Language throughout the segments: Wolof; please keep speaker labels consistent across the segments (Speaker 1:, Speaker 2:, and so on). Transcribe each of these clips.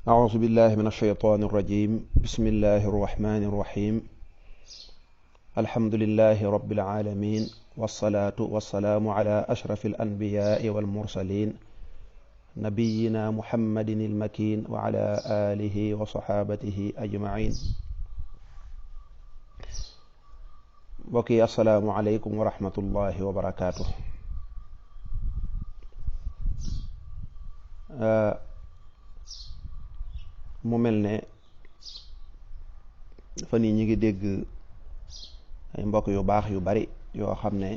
Speaker 1: أعوذ بالله من الشيطان الرجيم بسم الله الرحمن الرحيم الحمد لله رب العالمين والصلاة والسلام على أشرف الأنبياء والمرسلين نبينا محمد المكين وعلى آله وصحابته أجمعين بقي السلام عليكم ورحمة الله وبركاته mu mel ne fan yi ñi ngi dégg ay mbokk yu baax yu bari yoo xam ne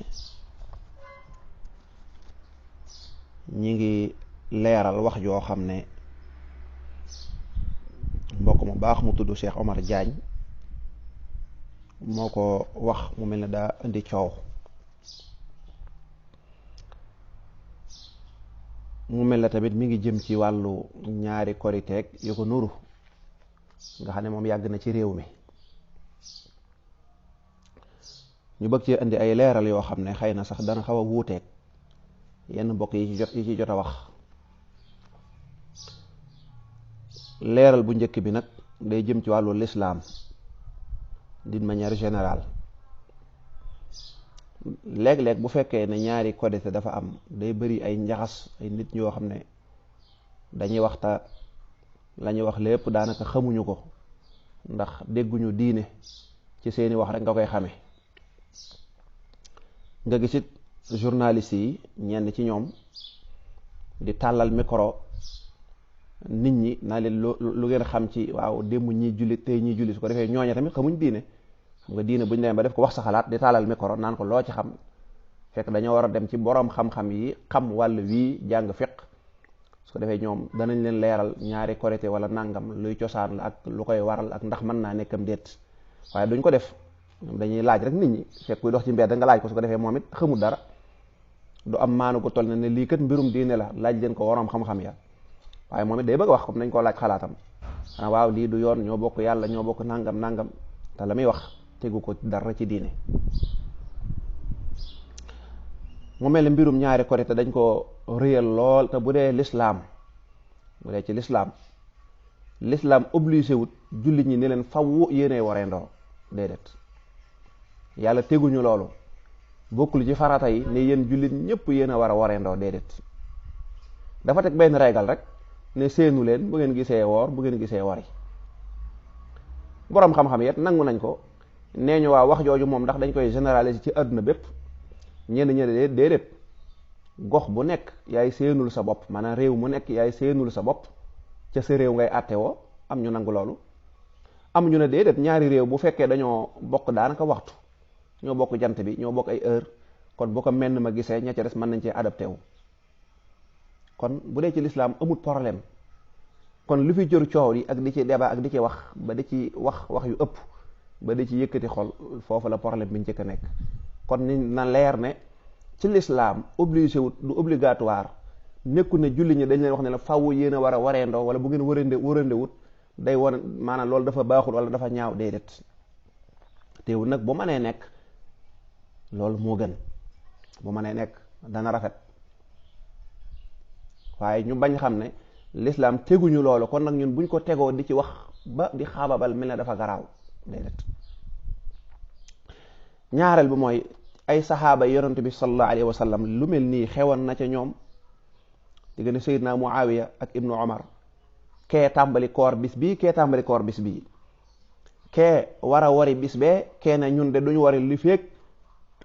Speaker 1: ñi ngi leeral wax joo xam ne mbokk mu baax mu tudd Cheikh Omar Diagne moo ko wax mu mel ne daa indi coow mu mel ne tamit mi ngi jëm ci wàllu ñaari koriteeg yu ko nuru nga xam ne moom yàgg na ci réew mi ñu bëgg ci indi ay leeral yoo xam ne xëy na sax dana xaw a wuuteeg yenn mbokk yi ci jot a wax. leeral bu njëkk bi nag day jëm ci wàllu lislaam d'une manière générale. léeg-léeg bu fekkee ne ñaari korite dafa am day bëri ay njaxas ay nit ñoo xam ne dañuy waxta la ñuy wax lépp daanaka xamuñu ko ndax dégguñu diine ci seeni wax rek nga koy xame nga gisit journaliste yi ñenn ci ñoom di tàllal micro nit ñi naa leen lu ngeen xam ci waaw démb ñi julli tey ñi julli su ko defee ñooña tamit xamuñ diine. xam nga diine bu ñu demee ba def ko wax sa xalaat di taalal micro naan ko loo ci xam fekk dañoo war a dem ci boroom xam-xam yi xam wàll wii jàng fiq su ko defee ñoom danañ leen leeral ñaari korité wala nangam luy cosaan la ak lu koy waral ak ndax mën naa nekkam déet waaye duñ ko def dañuy laaj rek nit ñi fekk kuy dox ci mbedd nga laaj ko su ko defee moom it xamul dara du am maanu ko toll ne lii kat mbirum diine la laaj leen ko boroom xam-xam ya waaye moom it day bëgg wax comme nañ koo laaj xalaatam waaw lii du yoon ñoo bokk yàlla ñoo bokk nangam te la muy wax tegu ko dara ci diine. mu mel ne mbirum ñaari korite dañ ko réyal lool te bu dee lislaam bu dee ci lislaam obligé wut jullit ñi ne leen faww yéenay wareendoo déedéet yàlla teguñu loolu bokkul ci farata yi ne yéen jullit ñëpp yéen a war a wareendoo déedéet dafa teg benn régal rek ne seenu leen bu ngeen gisee woor bu ngeen gisee wari boroom xam-xam yet nangu nañ ko nee ñu waa wax jooju moom ndax dañ koy généraliser ci àdduna bépp ñenn ñenn déedéet gox bu nekk yaay seenul sa bopp maanaam réew mu nekk yaay seenul sa bopp ca sa réew ngay àtte woo am ñu nangu loolu am ñu ne déedéet ñaari réew bu fekkee dañoo bokk daanaka waxtu ñoo bokk jant bi ñoo bokk ay heure kon bu ko menn ma gisee ña ca des mën nañ cee adapté wu kon bu dee ci lislaam amut problème kon lu fi jër coow yi ak di ci débat ak di ci wax ba di ci wax yu ëpp ba di ci yëkkati xol foofu la problème bi njëkk a nekk kon ni na leer ne ci lislaam obligé wut du obligatoire nekku ne julli ñi dañ leen wax ne la faww yéen a war a wareendoo wala bu ngeen wërande wut day wane maanaam loolu dafa baaxul wala dafa ñaaw déedéet teewul nag bu mënee nekk loolu moo gën bu mënee nekk dana rafet waaye ñu bañ xam ne lislaam teguñu loolu kon nag ñun buñ ko tegoo di ci wax ba di xaababal mel ne dafa garaaw déedéet. ñaareel bi mooy ay saxaaba yonent bi sallallahu alayhi wa sallam lu mel nii xewoon na ca ñoom diggante Seydina Muawiya ak Ibnu Omar kee tàmbali koor bis bii kee tàmbali koor bis bii kee war a wari bis bee kee ne ñun de duñu wari li feek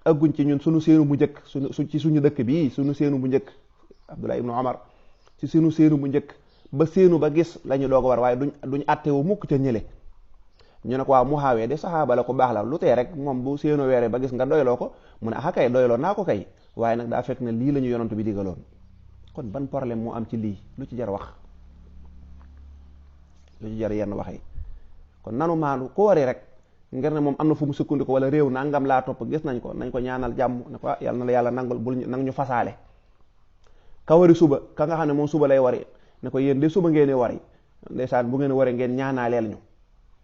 Speaker 1: agguñ ci ñun suñu séenu bu njëkk ci suñu dëkk bii suñu séenu bu njëkk Abdullah Ibnu Omar ci suñu séenu bu njëkk ba séenu ba gis lañu doog a war waaye duñ àttewu mukk ca ñële ñu ne ko waaw Muawiya de saxaaba la ko baax la lu tee rek moom bu séenoo weeree ba gis nga doyloo ko mu ne ah kay doyloo naa ko kay waaye nag daa fekk ne lii la ñu yonent bi digaloon kon ban problème moo am ci lii lu ci jar wax lu ci jar yenn wax yi kon nanu maandu ku wari rek ngir ne moom am na fu mu sukkandiku wala réew nangam laa topp gis nañ ko ñaanal jàmm ne ko yàlla na la yàlla nangul bul nang ñu fasaale ka wari suba ka nga xam ne moom suba lay wari ne ko yéen de suba ngeen wari ndeysaan bu ngeen waree ngeen ñaanaaleel ñu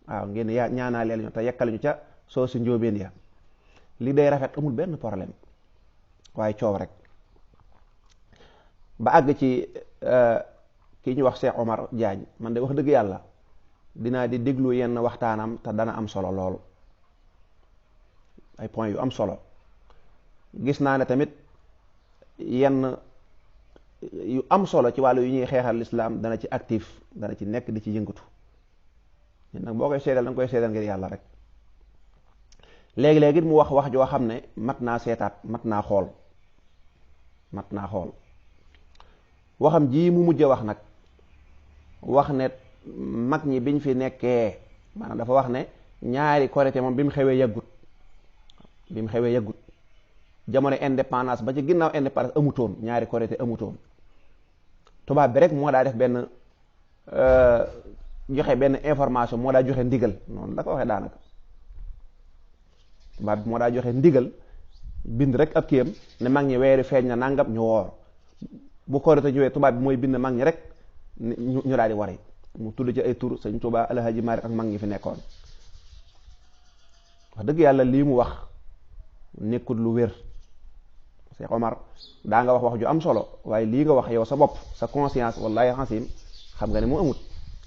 Speaker 1: waaw ngeen ñaanaaleel ñu te yekkal ñu ca soo si njóobeen ya li day rafet amul benn problème waaye coow rek ba àgg ci kii ñu wax Cheikh Omar Diagne man de wax dëgg yàlla dinaa di déglu yenn waxtaanam te dana am solo loolu, ay point yu am solo. gis naa ne tamit yenn yu am solo ci wàllu yu ñuy xeexal lislaam dana ci actif, dana ci nekk di ci yëngatu. ñun nag boo koy seedal da nga koy seedal ngir yàlla rek. léegi-léegi mu wax wax joo xam ne mat naa seetaat, mat naa xool. waxam ji mu mujj wax nag, wax ne mag ñi biñ fi nekkee, maanaam dafa wax ne ñaari korité moom bi mu xewee yàggut jamono indépendance ba ci ginnaaw indépendance amutoon, ñaari korité amutoon. tubaab bi rek moo daa def benn joxe benn information, moo daa joxe ndigal, noonu la ko waxee daanaka. tubaab bi moo daa joxe ndigal, bind rek ab kiyam ne mag ñi weeri feeñ na nangam ñu woor. bu korité ñëwee tubaab bi mooy bind mag ñi rek ñu daal di wari, mu tudd ci ay tur Sëñ Tuubaa, Alhaji Maalik ak mag ñi fi nekkoon. wax dëgg yàlla lii mu wax nekkul lu wér. Cheikh Omar daa nga wax ju am solo, waaye lii nga wax yow sa bopp, sa conscience wallahi xasim xam nga ne mu amut.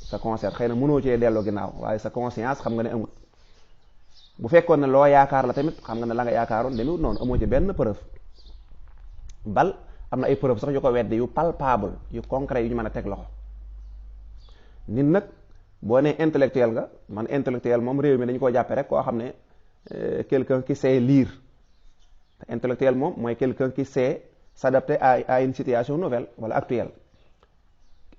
Speaker 1: sa conscience xëy na mënoo cee delloo ginnaaw, waaye sa conscience xam nga ne amut. bu fekkoon ne loo yaakaar la tamit xam nga ne la nga yaakaaroon demewut noonu, amoo ci benn preuve. bal am na ay preuve sax yu ko weddi, yu palpable, yu concret, yu ñu mën a teg loxo. nit nag boo nee intellectuel nga, man intellectuel moom réew mi dañu koo jàppe rek koo xam ne quelqu'un qui sait lire. Intellectuel moom mooy quelqu'un qui sait s'adapter à une situation nouvelle wala actuelle.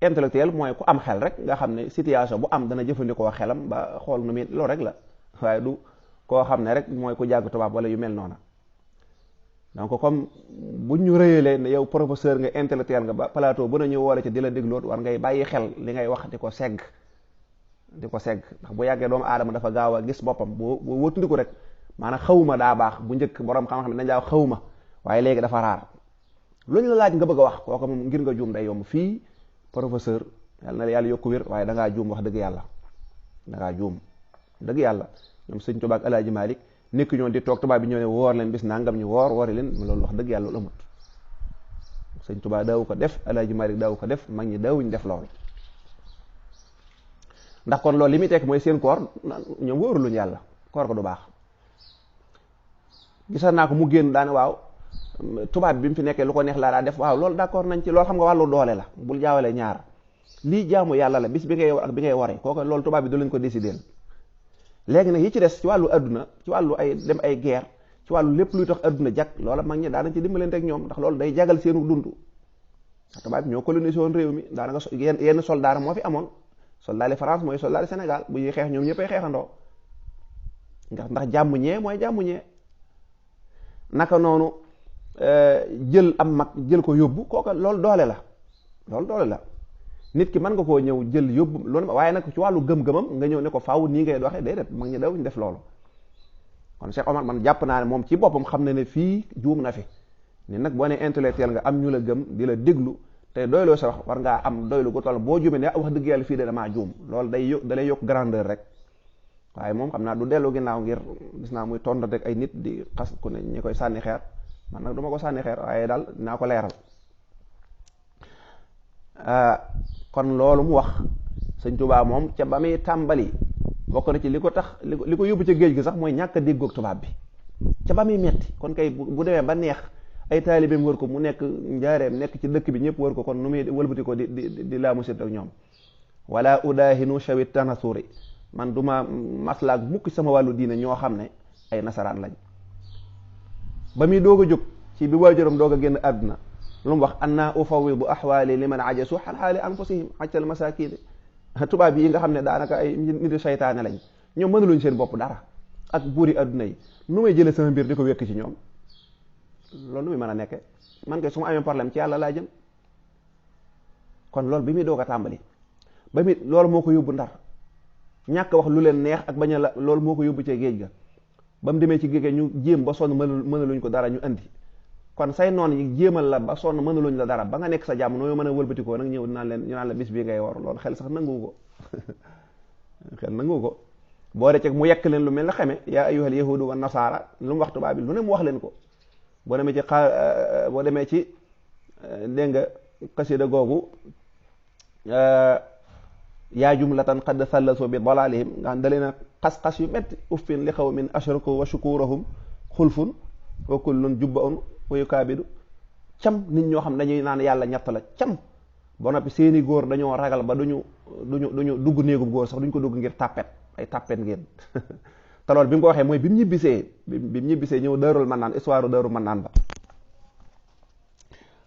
Speaker 1: Intellectuel mooy ku am xel rek, nga xam ne situation bu am dana jëfandikoo xelam ba xool nu muy, loolu rek la, waaye du koo xam ne rek mooy ku jàng tubaab wala yu mel noona. donc comme bu ñu rëyalee ne yow professeur nga, intellectuel nga, ba plateau bu nañu woole ci di la dégloot, war ngay bàyyi xel li ngay wax di ko segg ndax bu yàggee doomu aadama dafa gaaw a gis boppam. boo wëtndiku rek maanaam xawma daa baax. bu njëkk borom xam-xam ne dañ jaaw xawma, waaye léegi dafa raar. lu ñu la laaj nga bëgg a wax kooku moom ngir nga juum day yomb. fii professeur yàlla na la yàlla yokku wér, waaye dangaa juum, wax dëgg yàlla dangaa juum dëgg yàlla. ñoom Sëñ Tuubaa ak Alaaji Maalik nekk ñoon di toog tubaab bi ñëw ne woor leen bis nangam ñu woori leen, loolu wax dëgg yàlla loolu amut. Sëñ Tuubaa daawu ko def, Alaaji Maalik daawu ko def, mag ñi daawuñ def loolu. ndax kon loolu li muy tekk mooy seen koor ñoom wóoruluñ yàlla, koor ko du baax. gisal naa ko mu génn daane waaw tubaab bi mu fi nekkee lu ko neex laa daa def. waaw loolu d'accord nañ ci, loolu xam nga wàllu doole la, bul jaawale ñaar. lii jaamu yàlla la, bis bi ngay war ak bi ngay waree, kooku loolu tubaab bi du leen ko décider. léegi nag yi ci des ci wàllu adduna, ci wàllu ay dem ay guerre, ci wàllu lépp luy tax adduna jag, loola mag ñi daanañ ci dimbalante ak ñoom, ndax loolu day jagal seenu dund. tubaab bi ñoo colonisé woon réew mi, daanaka yenn soldat moo fi amoon. soldat France mooy soldat Sénégal, bu ñuy xeex ñoom ñëppay xeexandoo, ndax jàmm ñee mooy jàmm ñee. naka noonu jël am mag jël ko yóbbu, kooka loolu doole la. nit ki mën nga koo ñëw jël yóbbu loolu, waaye nag ci wàllu gëm-gëmam nga ñëw ne ko faaw nii ngay doxee, déedéet, mag ñi dawuñ def loolu. kon Cheikh Omar man jàpp naa ne moom ci boppam xam na ne fii juum na fi. ni nag boo ne intellectuel nga am ñu la gëm di la déglu te doyloo sa wax, war ngaa am doylu gu toll boo juumee ne wax dëgg yàlla fii de damaa juum, loolu dalay yokk grandeur rek. waaye moom xam naa du dellu ginnaaw ngir gis naa muy tontu rek ay nit di xas ku ne ñi koy sànni xeer. man nag du ma ko sànni xeer, waaye daal dinaa ko leeral. kon loolu mu wax Sëñ Tuubaa moom ca ba muy tàmbali bokk na ci li ko tax li ko yóbbu ca géej gi sax mooy ñàkk a déggoog tubaab bi ca ba muy metti. kon kay bu demee ba neex ay taalibeem wër ko, mu nekk njaareem, nekk ci dëkk bi ñëpp wër ko, kon nu muy wëlbati ko di laamu sit ak ñoom. wala udaahinu shawit tanasuri, man duma maslaak mukk sama wàllu diine ñoo xam ne ay nasaraan lañ. ba muy doog a jóg ci bi waajuram doog a génn àdduna lu mu wax, anna ufawidu ahwaali liman ajasu an xaali anfusihim ajtal masakin. tubaab yi nga xam ne daanaka ay nit seytaane lañ, ñoom mënuluñ seen bopp dara, ak buuri àdduna yi, nu may jëlee sama mbir di ko wekk ci ñoom. loolu nu muy mën a nekke? man kay su ma amee problème ci yàlla laa jëm. kon loolu bi muy doog a tàmbali, ba muy loolu moo ko yóbbu Ndar. ñàkk wax lu leen neex ak bañ a la, loolu moo ko yóbbu ci géej ga. ba mu demee ci géej ga ñu jéem ba sonn mënaluñ ko dara, ñu andi. kon say noon yi jéemal la ba sonn mënaluñ la dara, ba nga nekk sa jàmm noo mën a wëlbatikoo nag ñëw ñu naan la bis bii ngay war, loolu xel sax nangu ko. xel nangu ko. boo dee mu yekk leen lu mel ne xeme, yaa ayyuhal yahudu wa nasaara, lu mu wax tubaab bi lu ne mu wax leen ko. boo demee ci dégg nga xasida googu yaa jumlatan qad thallasu bi dalalihim nga xam da leen a xas-xas yu metti uffin li xawmin ashraku wa shukurahum xulfun wa kullun jubbaun wa yukaabidu cam nit ñoo xam dañuy naan yàlla ñett la cam ba noppi seeni góor dañoo ragal ba duñu dugg néegub góor sax duñ ko dugg ngir tàppet ay tàppet ngeen te loolu bi mu ko waxee mooy bi mu ñibbisee ñëw Daarul Mannaan histoire Daarul Mannaan ba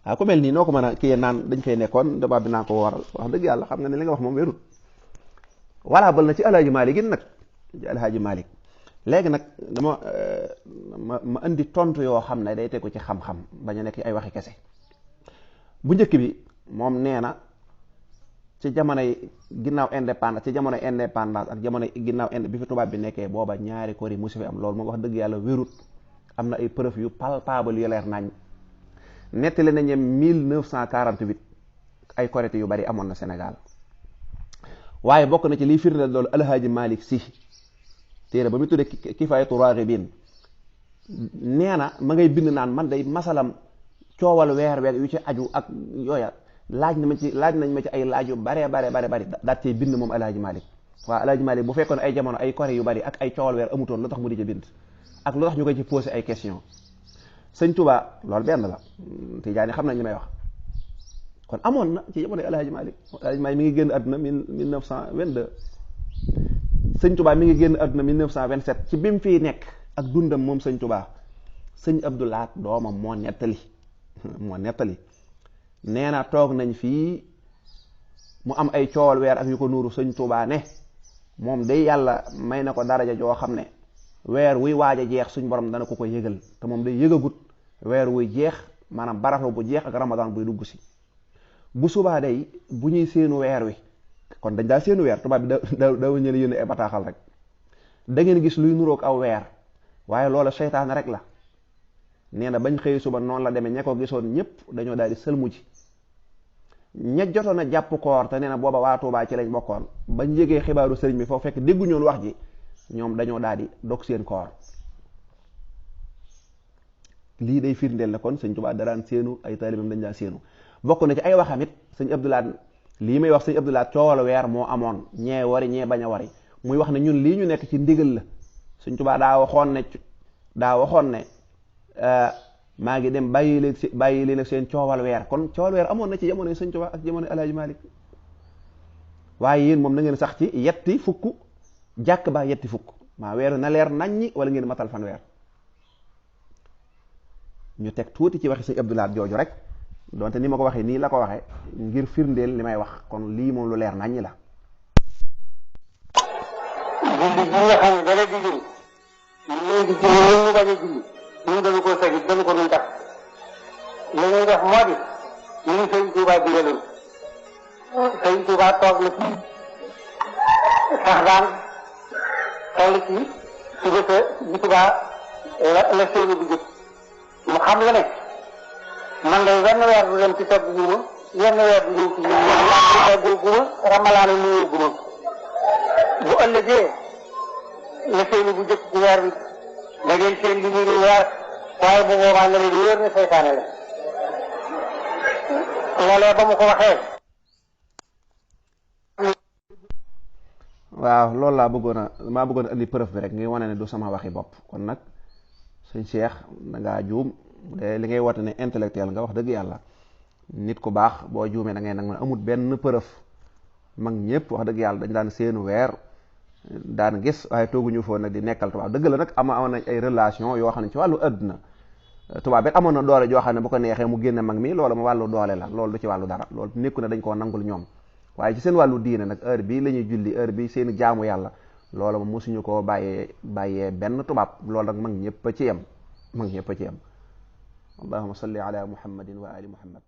Speaker 1: waaw ku mel nii noo ko mën a kii naan dañ fay nekkoon débat bi naa ko waral wax dëgg yàlla xam nga ne li nga wax moom wérut walla bal na ci alhaaji Malik it nag ci alhaaji Malik léegi nag dama ma indi tontu yoo xam ne day tegu ci xam-xam bañ a nekk ay waxi kese bu njëkk bi moom nee na ci jamonoy ginnaaw indépendance ak jamonoy ginnaaw bi fi tubaab bi nekkee booba ñaari kor yi musu fi am loolu moom wax dëgg yàlla wérut am na ay preuve yu palpable yu leer nañ nettali nañu 1948 ay korité yu bari amoon na Sénégal waaye bokk na ci liy firndeel loolu alhaaji Malik Si téere ba mu tuddee Kifaayatu Raaxibiin nee na ma ngay bind naan man day masalam coowal weer yu ci aju ak yooya laaj nañ ma ci ay laaj yu bare daat cee bind moom alhaaji Malik waaw alhaaji Malik bu fekkoon ay jamono ay koré yu bari ak ay coowal weer amutoon lu tax mu di ci bind ak lu tax ñu koy ci posé ay question sëñ Touba loolu benn la Tijaani xam nañ li may wax kon amoon na ci jamono alhaaji Malik mi ngi génn àdduna 1922 sëñ Touba mi ngi génn àdduna 1927 ci bi mu fiy nekk ak dundam moom sëñ Touba sëñ Abdou Lahat doomam moo nettali nee na toog nañ fii mu am ay coowal weer ak yu ko nuuru sëñ Touba ne moom day yàlla may na ko daraja joo xam ne weer wuy waaj a jeex suñ borom dana ko yëgal te moom day yëgagut weer wuy jeex maanaam barafa bu jeex ak ramadan buy dugg si bu subaa day bu ñuy seenu weer wi kon dañ daal seenu weer tubaab bi daw ñële yónne ay bataaxal rek da ngeen gis luy nuroog aw weer waaye loola seytaane rek la nee na bañ xëy suba noonu la demee ña ko gisoon ñëpp dañoo daal di sëlmu ji ña jotoon a jàpp koor te nee na booba waa Tuubaa ci lañ bokkoon bañ yégee xibaaru sëriñ bi foofu fekk dégguñoon wax ji ñoom dañoo daal di dog seen koor lii day firndeel na kon sëñ Tuubaa daraan séenu ay taalibam dañ daan séenu bokk na ci ay waxam it sëñ Abdou Lahat lii may wax sëñ Abdou Lahat coowal weer moo amoon ñee wari ñee bañ a wari muy wax ne ñun lii ñu nekk ci ndigal la sëñ Tuubaa daa waxoon ne maa ngi dem bàyyi leen ak seen coowal weer kon coowal weer amoon na ci jamono sëñ Tuubaa ak jamono alhaaji Malik waaye yéen moom na ngeen sax ci yetti fukk jàkk ba yetti fukk maa weeru na leer naññi wala ngeen matal fan weer ñu teg tuuti ci waxi sëñ Abdou Lahat jooju rek donte ni ma ko waxee nii la ko waxee ngir firndeel li may wax kon lii moom lu leer naññi la
Speaker 2: julli gi nga xam ne dara di jël léegi ci ñu bañ a julli ñu dañu ko sagi dañu ko duñ tax li ñuy def moo di ñu sëñ Tuubaa digaloon sëñ Tuubaa toog na ci sax daan toll ci suba sa bi Tuubaa la seeni bu jëkk mu xam la ne man day wenn weer du dem ci togg guma wenn weer du dem ci togg guma ramalaana nuyu guma bu ëllëgee la seeni bu jëkk ci weer bi da ngeen seen li ñu weer waaye bu boobaa nga leen wéer ne seytaane la loolee ba mu ko waxee
Speaker 1: waaw loolu maa bëggoon a indi preuve bi rek ngay wane ne du sama waxi bopp kon nag sëñ Cheikh dangaa juum de li ngay woote ne intellectuel nga wax dëgg yàlla nit ku baax boo juumee da ngay nag man amut benn preuve mag ñëpp wax dëgg yàlla dañ daan seenu weer daan gis waaye tooguñu foon nag di nekkal tubaab dëgg la nag amoon nañ ay relation yoo xam ne ci wàllu àdduna tubaab bi amoon na doole joo xam ne bu ko neexee mu génne mag mi loolu ma wàllu doole la loolu du ci wàllu dara loolu nekku ne dañ koo nangul ñoom waaye ci seen wàllu diine nag heure bii la ñuy julli heure bi seen jaamu yàlla loolu moom mosuñu koo bàyyee benn tubaab loolu nag mag ñëpp a ci yem allahumma salli ala muhammadin wa ali muhammad